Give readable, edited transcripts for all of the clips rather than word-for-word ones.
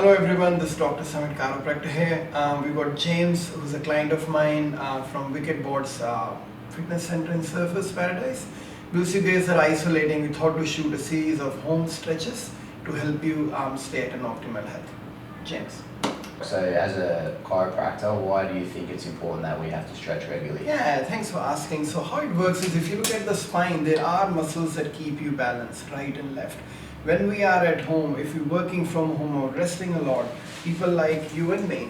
Hello everyone, this is Dr. Samit Chiropractic here. We got James, who's a client of mine from Wicked Board's fitness center in Surfers Paradise. Because you guys are isolating, we thought to shoot a series of home stretches to help you stay at an optimal health. James. So as a chiropractor, why do you think it's important that we have to stretch regularly? Yeah, thanks for asking. So how it works is, if you look at the spine, there are muscles that keep you balanced, right and left. When we are at home, if you're working from home or resting a lot, people like you and me,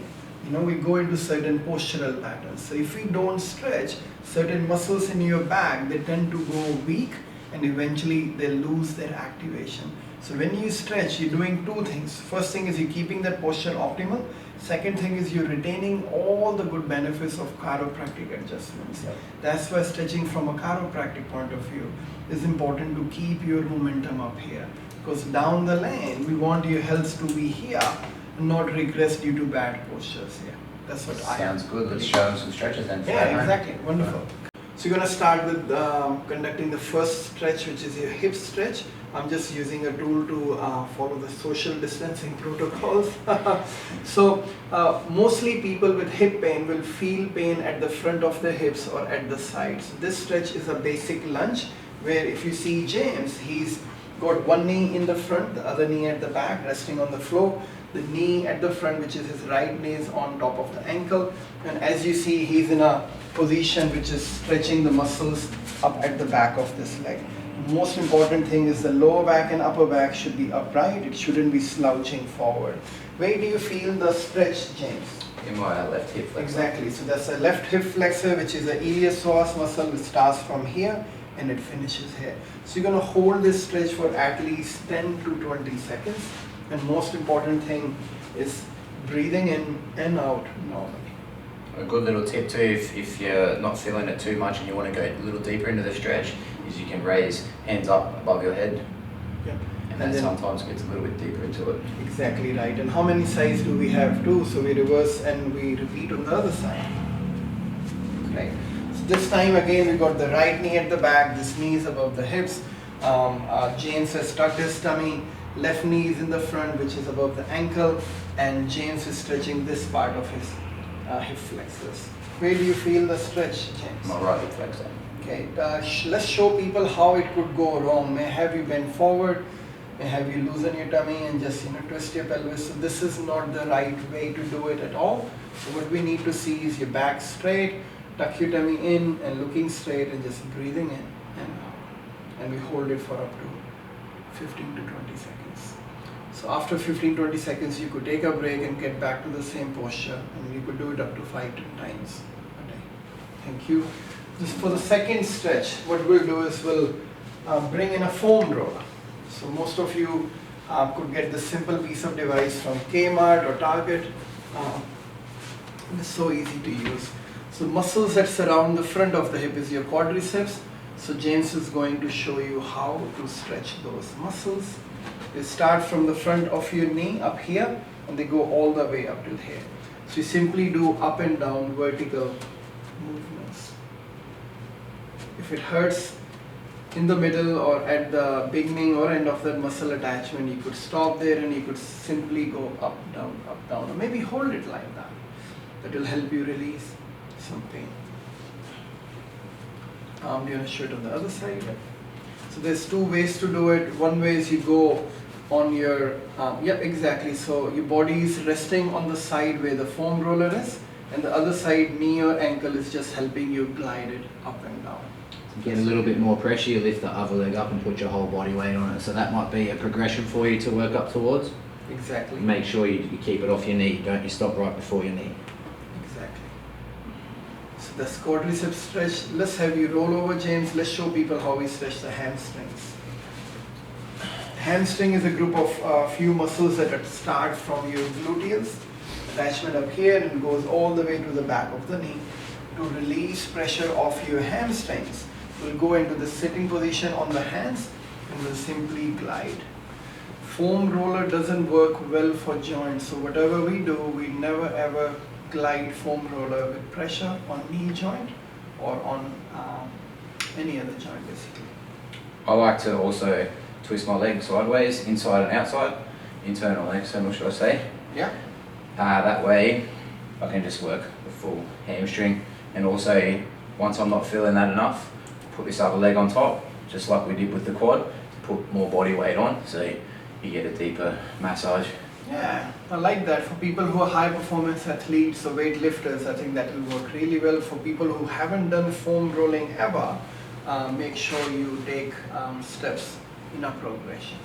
we go into certain postural patterns. So if we don't stretch, certain muscles in your back, they tend to go weak and eventually they lose their activation. So when you stretch, you're doing two things. First thing is you're keeping that posture optimal. Second thing is you're retaining all the good benefits of chiropractic adjustments. Yep. That's why stretching from a chiropractic point of view is important to keep your momentum up here. Because down the lane, we want your health to be here and not regress due to bad postures here. That's what Sounds good. Let's show them some stretches then. Yeah, exactly. Wonderful. So you're going to start with conducting the first stretch, which is your hip stretch. I'm just using a tool to follow the social distancing protocols. So mostly people with hip pain will feel pain at the front of the hips or at the sides. This stretch is a basic lunge where if you see James, he's got one knee in the front, the other knee at the back, resting on the floor. The knee at the front, which is his right knee, is on top of the ankle. And as you see, he's in a position which is stretching the muscles up at the back of this leg. Most important thing is the lower back and upper back should be upright. It shouldn't be slouching forward. Where do you feel the stretch, James? In my left hip flexor. Exactly. So that's a left hip flexor, which is the iliopsoas muscle, which starts from here and it finishes here. So you're going to hold this stretch for at least 10 to 20 seconds. And most important thing is breathing in and out normally. A good little tip too, if you're not feeling it too much and you want to go a little deeper into the stretch, is you can raise hands up above your head. Yep. And then sometimes gets a little bit deeper into it. Exactly right. And how many sides do we have too? So we reverse and we repeat on the other side. Right. So this time again we got the right knee at the back, this knee is above the hips. James has tucked his tummy. Left knee is in the front, which is above the ankle, and James is stretching this part of his hip flexors. Where do you feel the stretch, James? My right hip flexor. Okay, let's show people how it could go wrong. May have you bend forward, may have you loosen your tummy and just twist your pelvis. So this is not the right way to do it at all. So what we need to see is your back straight, tuck your tummy in and looking straight and just breathing in and out. And we hold it for up to 15 to 20 seconds. So after 15-20 seconds, you could take a break and get back to the same posture, and you could do it up to 5 to 10 times a day. Thank you. Just for the second stretch, what we'll do is we'll bring in a foam roller. So most of you could get this simple piece of device from Kmart or Target. It's so easy to use. So muscles that surround the front of the hip is your quadriceps. So James is going to show you how to stretch those muscles. They start from the front of your knee up here and they go all the way up to here. So you simply do up and down vertical movements. If it hurts in the middle or at the beginning or end of that muscle attachment, you could stop there and you could simply go up, down, or maybe hold it like that. That will help you release some pain. Do you want to show it on the other side? So there's two ways to do it. One way is you go on your, exactly. So your body is resting on the side where the foam roller is, and the other side, knee or ankle, is just helping you glide it up and down. To get a little bit more pressure, you lift the other leg up and put your whole body weight on it. So that might be a progression for you to work up towards. Exactly. Make sure you keep it off your knee. Don't you stop right before your knee. Exactly. So the quadriceps stretch. Let's have you roll over, James. Let's show people how we stretch the hamstrings. Hamstring is a group of few muscles that start from your gluteus, attachment up here, and goes all the way to the back of the knee. To release pressure off your hamstrings, we'll go into the sitting position on the hands and we'll simply glide. Foam roller doesn't work well for joints, so whatever we do, we never ever glide foam roller with pressure on knee joint or on any other joint basically. I like to also twist my leg sideways, inside and outside. internal and external, should I say. Yeah. That way I can just work the full hamstring, and also once I'm not feeling that enough, put this other leg on top, just like we did with the quad, put more body weight on so you get a deeper massage. Yeah, I like that. For people who are high performance athletes or weightlifters, I think that will work really well. For people who haven't done foam rolling ever, make sure you take steps in a progression.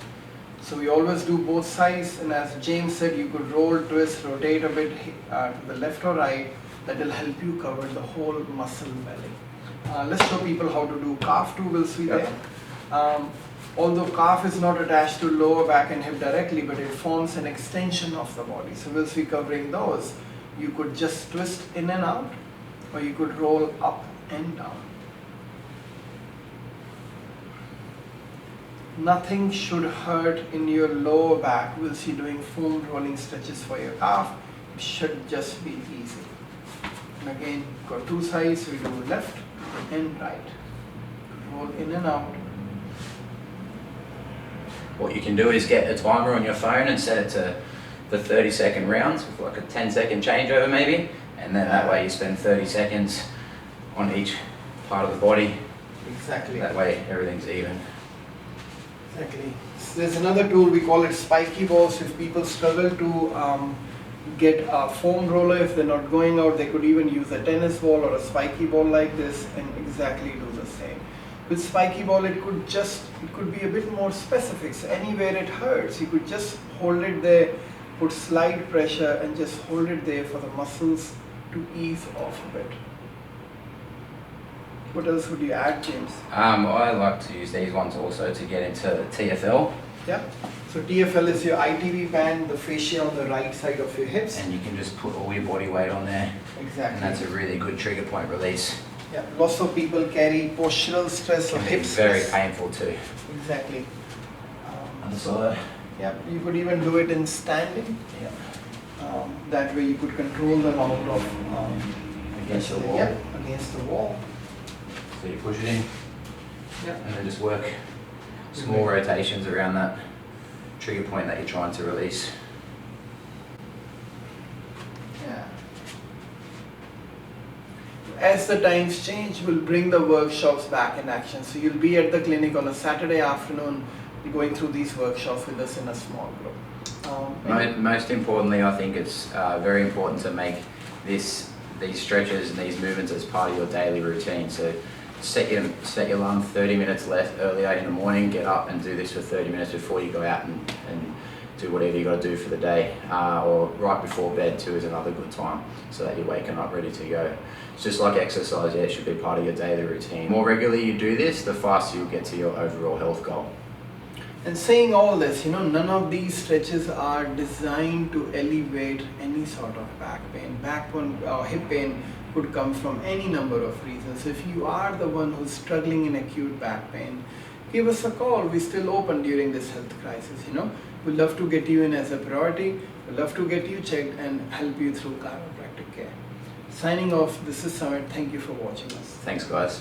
So we always do both sides, and as James said, you could roll, twist, rotate a bit to the left or right. That will help you cover the whole muscle belly. Let's show people how to do calf too, will see there. Although calf is not attached to lower back and hip directly, but it forms an extension of the body. So we'll see covering those. You could just twist in and out, or you could roll up and down. Nothing should hurt in your lower back. We'll see doing foam rolling stretches for your calf. It should just be easy. And again, got two sides, we do left and right. Roll in and out. What you can do is get a timer on your phone and set it to the 30-second rounds with like a 10-second changeover maybe, and then that way you spend 30 seconds on each part of the body. Exactly. That way everything's even. Exactly. So there's another tool, we call it spiky balls. If people struggle to get a foam roller, if they're not going out, they could even use a tennis ball or a spiky ball like this and exactly do the same. With spiky ball, it could be a bit more specific. So anywhere it hurts, you could just hold it there, put slight pressure and just hold it there for the muscles to ease off a bit. What else would you add, James? I like to use these ones also to get into TFL. Yeah. So TFL is your ITV band, the fascia on the right side of your hips. And you can just put all your body weight on there. Exactly. And that's a really good trigger point release. Yeah, lots of people carry postural stress or hip Very stress. painful too. Exactly. Other side. Yeah, you could even do it in standing. Yeah. That way you could control the amount of Against the wall. Yeah, against the wall. So you push it in. Yeah. And then just work small rotations around that trigger point that you're trying to release. Yeah. As the times change, we'll bring the workshops back in action. So you'll be at the clinic on a Saturday afternoon going through these workshops with us in a small group. Most importantly, I think it's very important to make these stretches and these movements as part of your daily routine. So set your alarm 30 minutes earlier in the morning, get up and do this for 30 minutes before you go out and do whatever you got to do for the day, or right before bed too is another good time, so that you're waking up ready to go. It's just like exercise, yeah, it should be part of your daily routine. The more regularly you do this, the faster you'll get to your overall health goal. And saying all this, none of these stretches are designed to alleviate any sort of back pain. Back pain or hip pain could come from any number of reasons. So if you are the one who's struggling in acute back pain, give us a call. We're still open during this health crisis. We'd love to get you in as a priority. We'd love to get you checked and help you through chiropractic care. Signing off, this is Samit. Thank you for watching us. Thanks, guys.